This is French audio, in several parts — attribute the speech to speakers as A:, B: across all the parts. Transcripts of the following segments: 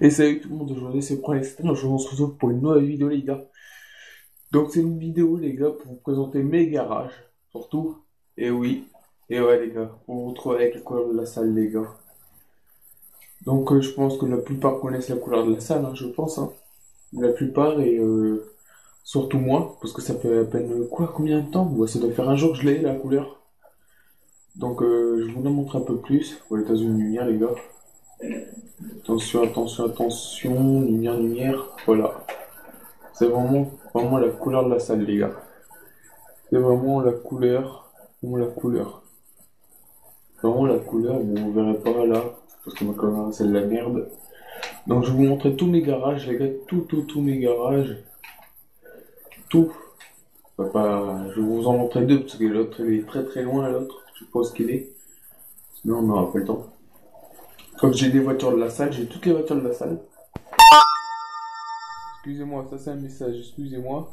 A: Et salut tout le monde, aujourd'hui c'est Pralestin, aujourd'hui on se retrouve pour une nouvelle vidéo les gars. Donc c'est une vidéo les gars pour vous présenter mes garages, surtout. Et oui, et ouais les gars, pour vous retrouver avec la couleur de la salle les gars. Donc je pense que la plupart connaissent la couleur de la salle, je pense. La plupart et surtout moi, parce que ça fait à peine quoi, combien de temps? Ouais, ça doit faire un jour que je l'ai la couleur. Donc je vous la montre un peu plus. Pour les une lumière les gars. Attention, attention, attention, lumière, lumière, voilà. C'est vraiment la couleur de la salle, les gars. C'est vraiment la couleur, vraiment la couleur. Vraiment la couleur, bon, vous verrez pas là, parce que ma caméra c'est de la merde. Donc je vais vous montrer tous mes garages, les gars, tous mes garages. Tout. Je vais vous en montrer deux, parce que l'autre il est très très loin, l'autre. Je sais pas où qu'il est. Sinon on n'aura pas le temps. Comme j'ai des voitures de la salle, j'ai toutes les voitures de la salle. Excusez-moi, ça c'est un message, excusez-moi.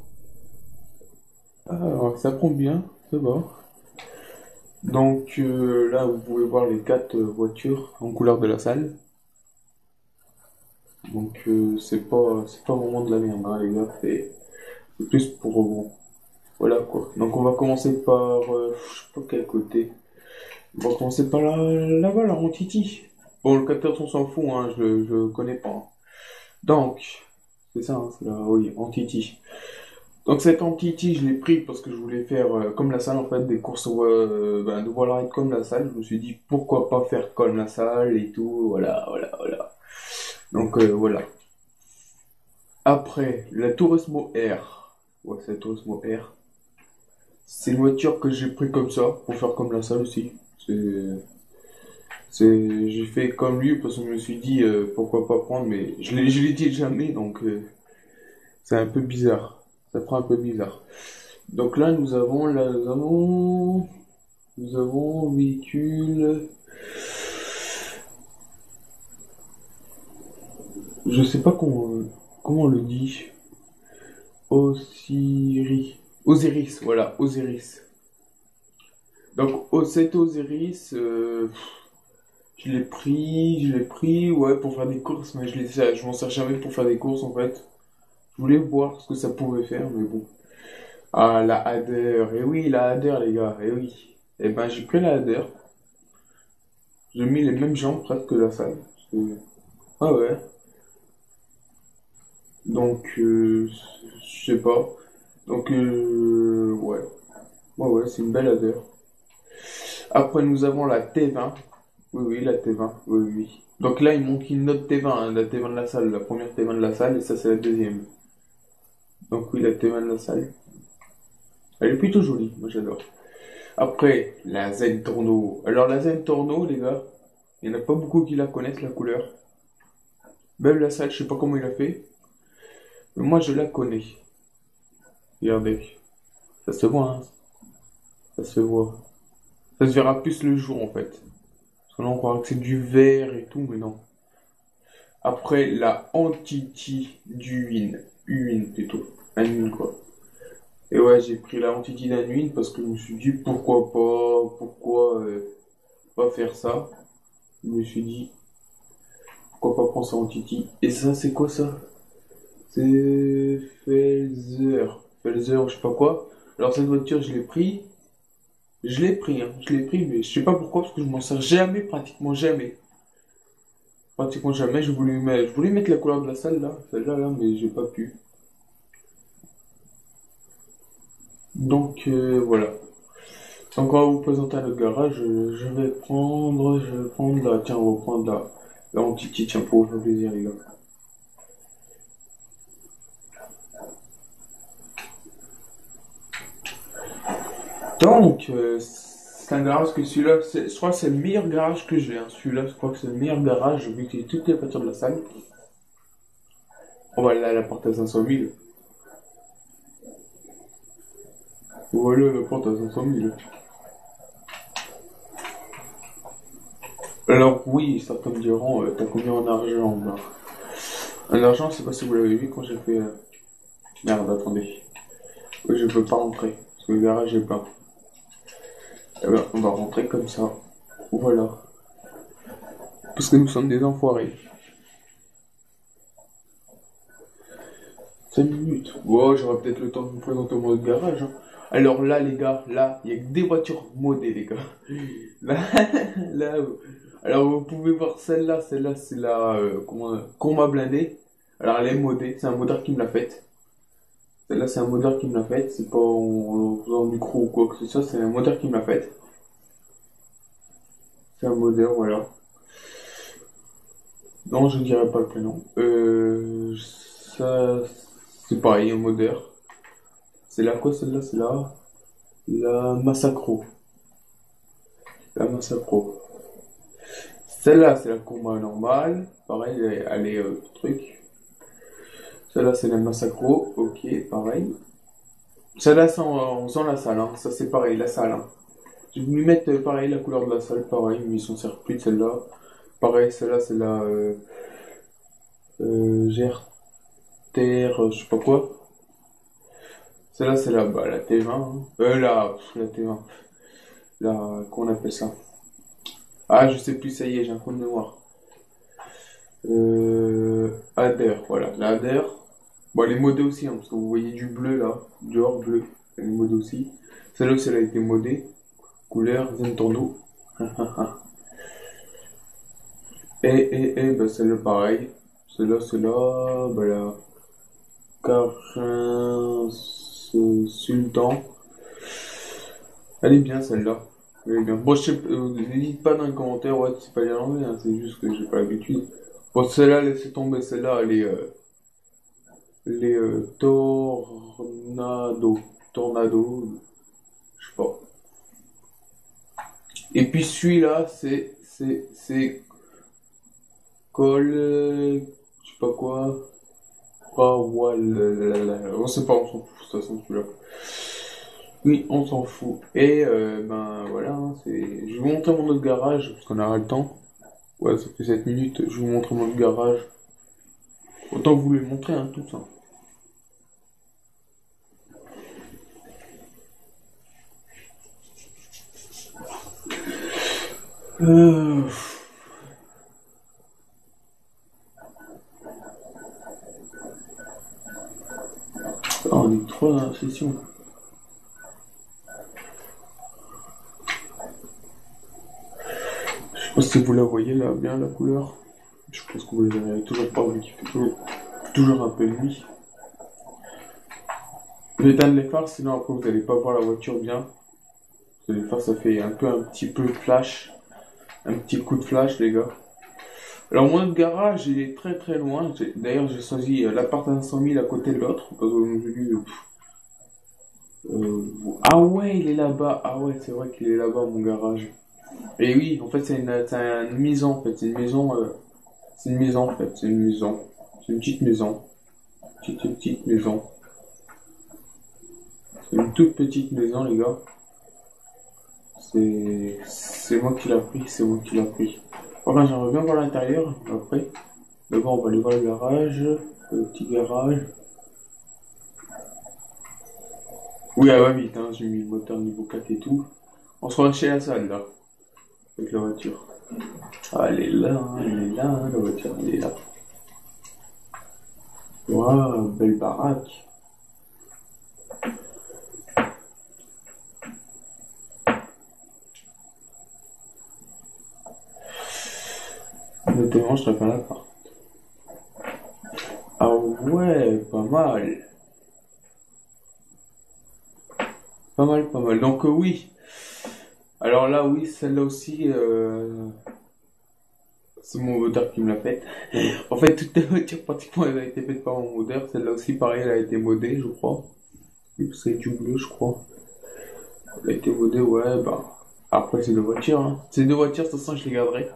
A: Ah, ça prend bien, ça va. Donc là, vous pouvez voir les quatre voitures en couleur de la salle. Donc c'est pas vraiment de la merde, les gars. C'est plus pour voilà quoi. Donc on va commencer par je sais pas quel côté. On va commencer par là-bas, là, en Titi. Bon, le capteur on s'en fout, je connais pas. Donc c'est ça, c'est là, oui, en Titi. Donc cet Entity, je l'ai pris parce que je voulais faire comme la salle en fait, des courses de Wallride comme la salle. Je me suis dit pourquoi pas faire comme la salle et tout, voilà, voilà, voilà. Donc voilà. Après, la Turismo R. Ouais, c'est la Turismo R. C'est une voiture que j'ai pris comme ça, pour faire comme la salle aussi. J'ai fait comme lui parce que je me suis dit pourquoi pas prendre, mais je l'ai dit jamais, donc c'est un peu bizarre. Ça fera un peu bizarre. Donc là, nous avons véhicule. Je sais pas comment on le dit. Osiris, voilà, Osiris. Donc cet Osiris, je l'ai pris, ouais, pour faire des courses, mais je m'en sers jamais pour faire des courses en fait. Je voulais voir ce que ça pouvait faire, mais bon. Ah, la Hadder, eh oui, la Hadder les gars, eh oui. Eh ben j'ai pris la Hadder. J'ai mis les mêmes jambes presque que la salle. Ah ouais. Donc, je sais pas. Donc, ouais. Ouais, ouais, c'est une belle adhère. Après, nous avons la T20. Oui, oui, la T20. Oui, oui, oui. Donc là, il manque une autre T20, la T20 de la salle. La première T20 de la salle, et ça, c'est la deuxième. Donc oui, la T20 de la salle. Elle est plutôt jolie, moi j'adore. Après, la Zen Torno. Alors, la Zen Torno, les gars, il n'y en a pas beaucoup qui la connaissent, la couleur. Même la salle, je sais pas comment il a fait. Mais moi, je la connais. Regardez. Ça se voit, hein. Ça se voit. Ça se verra plus le jour en fait. Parce que là on croirait que c'est du vert et tout, mais non. Après la Entity du Win plutôt. Un Win quoi. Et ouais, j'ai pris la Entity d'un Win parce que je me suis dit pourquoi pas faire ça. Je me suis dit pourquoi pas prendre ça Entity. Et ça c'est quoi ça? C'est Felzer. Felzer, je sais pas quoi. Alors cette voiture je l'ai pris. Je l'ai pris, mais je sais pas pourquoi, parce que je m'en sers jamais, pratiquement jamais. Pratiquement jamais, je voulais mettre la couleur de la salle là, celle-là là, mais j'ai pas pu. Donc voilà. Donc on va vous présenter notre garage. Je vais prendre là, tiens, on va prendre la Entity, tiens, pour vous faire plaisir les gars. Donc c'est un garage que celui-là, je crois que c'est le meilleur garage que j'ai. Celui-là, je crois que c'est le meilleur garage vu qu'il y a toutes les voitures de la salle. On va là, la porte à 500 000. Voilà, la porte à 500 000. Alors oui, certains me diront, t'as combien en argent bah, en argent, je sais pas si vous l'avez vu quand j'ai fait... Merde, attendez. Oui, je peux pas rentrer, parce que le garage est plein. Eh ben, on va rentrer comme ça. Voilà. Parce que nous sommes des enfoirés. 5 minutes. Bon, j'aurai peut-être le temps de vous présenter mon autre garage, hein. Alors là, les gars, là, il y a que des voitures modées, les gars. Là, là, alors vous pouvez voir celle-là, c'est la qu'on m'a blindée. Alors elle est modée, c'est un modeur qui me l'a faite. Celle-là, c'est un modeur qui me l'a faite, c'est pas en faisant micro ou quoi que ce soit, c'est un modeur qui me l'a faite. C'est un modeur, voilà. Non, je dirais pas le prénom. Ça, c'est pareil, un modeur. C'est la quoi celle-là? C'est la Massacro. La Massacro. Celle-là, c'est la Combat normale. Pareil, elle est truc. Celle-là, c'est la Massacro. Ok, pareil. Celle-là, c'est on sent la salle, hein. Ça, c'est pareil, la salle, hein. Je vais lui mettre pareil la couleur de la salle, pareil, mais ils sont circuits de celle-là. Pareil, celle-là, c'est la GRTR, je sais pas quoi. Celle-là, c'est la T20, hein. La T20. Qu'on appelle ça? Ah, je sais plus, ça y est, j'ai un trou de mémoire. Adder, voilà, la Adder. Bon, elle est modée aussi, hein, parce que vous voyez du bleu là, du hors bleu. Elle est modée aussi. Celle-là aussi, elle a été modée. Couleur Zentorno. Bah, celle-là, pareil. Celle-là, bah, la Carin Sultan. Elle est bien, celle-là. Elle est bien. Bon, je sais, n'hésite pas dans les commentaires, ouais, c'est pas bien anglais, hein, c'est juste que j'ai pas l'habitude. Bon, celle-là, laissez tomber, celle-là, elle est Tornado, je sais pas. Et puis celui-là, c'est Col, je sais pas quoi. On sait pas, on s'en fout, de toute façon, celui-là. Oui, on s'en fout. Et ben voilà, hein, je vais vous montrer mon autre garage, parce qu'on aura le temps. Ouais, ça fait 7 minutes, je vais vous montrer mon autre garage. Autant vous le montrer, hein, tout ça. Euh... Ah, on est trop dans la session. Je sais pas si vous la voyez là, bien la couleur. Je pense que vous la verrez toujours pas, vu qu'il fait toujours un peu nuit. Je vais éteindre les phares, sinon après vous n'allez pas voir la voiture bien. Parce que les phares, ça fait un petit peu flash. Un petit coup de flash, les gars. Alors, mon garage, il est très très loin. D'ailleurs, j'ai choisi l'appart à 500 000 à côté de l'autre. Parce que j'ai dit, ah ouais, il est là-bas. Ah ouais, c'est vrai qu'il est là-bas, mon garage. Et oui, en fait, c'est une maison, en fait. C'est une maison, en fait. C'est une maison. C'est une petite maison. Petite maison. C'est une toute petite maison, les gars. C'est moi qui l'ai pris, c'est moi qui l'ai pris. Enfin, j'aimerais bien voir l'intérieur, après. D'abord, on va aller voir le garage, le petit garage. Oui, elle va vite, hein, j'ai mis le moteur niveau 4 et tout. On se rend chez la salle, là, avec la voiture. Ah, elle est là, hein, la voiture, elle est là. Waouh, belle baraque. Notamment, je serais pas là. Ah ouais, pas mal. Pas mal, pas mal. Donc oui. Alors là, oui, celle-là aussi, c'est mon moteur qui me l'a faite. En fait, toutes les voitures, pratiquement, elles ont été faites par mon moteur. Celle-là aussi, pareil, elle a été modée, je crois. Oui, parce qu'elle est du bleu, je crois. Elle a été modée, ouais, bah. Après, c'est deux voitures, hein. Ces deux voitures, de toute façon, je les garderai.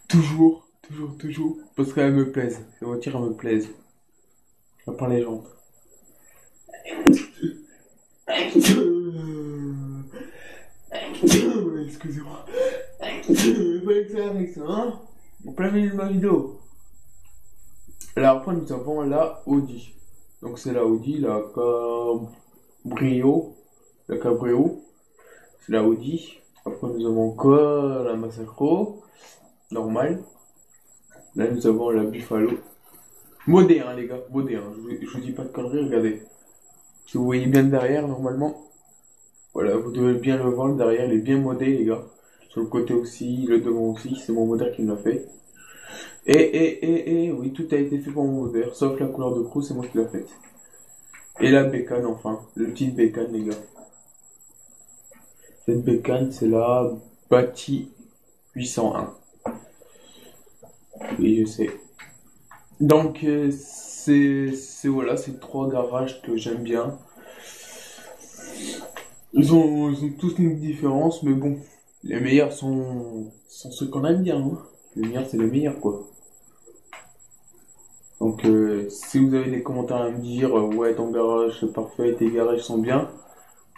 A: Toujours, toujours, toujours. Parce qu'elles me plaisent. Ces voitures, elles me plaisent. À part les jantes. Excusez-moi. Avec ça, hein. En plein milieu de ma vidéo. Alors après, nous avons la Audi. Donc c'est la Audi, Cabrio. La Cabrio. C'est la Audi. Après, nous avons encore la Massacro. Normale. Là, nous avons la Buffalo. Modé, hein, les gars, modé, hein. Je vous dis pas de conneries, regardez. Si vous voyez bien le derrière, normalement, voilà, vous devez bien le voir, le derrière, il est bien modé, les gars. Sur le côté aussi, le devant aussi, c'est mon modèle qui me l'a fait. Oui, tout a été fait pour mon modèle, sauf la couleur de crew, c'est moi qui l'a faite. Et la bécane, enfin, le petit bécane, les gars. Cette bécane, c'est la Bati 801. Oui, je sais. Donc, voilà, c'est trois garages que j'aime bien. Ils ont tous une différence, mais bon, les meilleurs sont ceux qu'on aime bien, hein. Les meilleurs, c'est les meilleurs, quoi. Donc, si vous avez des commentaires à me dire, ouais, ton garage c'est parfait, tes garages sont bien,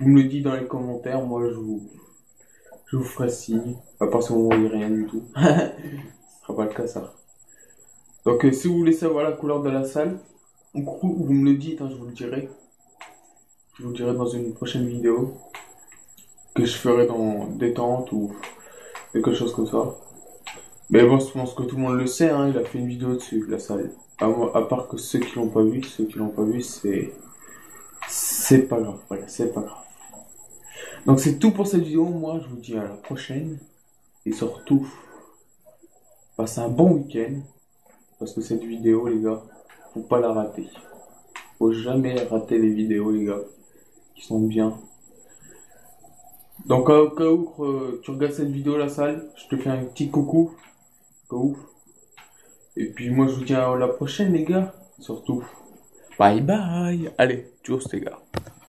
A: vous me le dites dans les commentaires, moi je vous ferai signe. À part si vous ne voyez rien du tout. Ce sera pas le cas, ça. Donc, si vous voulez savoir la couleur de la salle, vous me le dites, hein, je vous le dirai. Je vous le dirai dans une prochaine vidéo que je ferai dans détente ou quelque chose comme ça. Mais bon, je pense que tout le monde le sait, hein, il a fait une vidéo dessus, la salle. À part que ceux qui l'ont pas vu, c'est pas grave, voilà, c'est pas grave. Donc c'est tout pour cette vidéo, moi je vous dis à la prochaine. Et surtout, passez un bon week-end. Parce que cette vidéo, les gars, faut pas la rater. Faut jamais rater les vidéos, les gars, qui sont bien. Donc au cas où tu regardes cette vidéo, la salle, je te fais un petit coucou. Au cas où. Et puis moi je vous dis à la prochaine, les gars. Surtout, bye bye. Allez, tchuss les gars.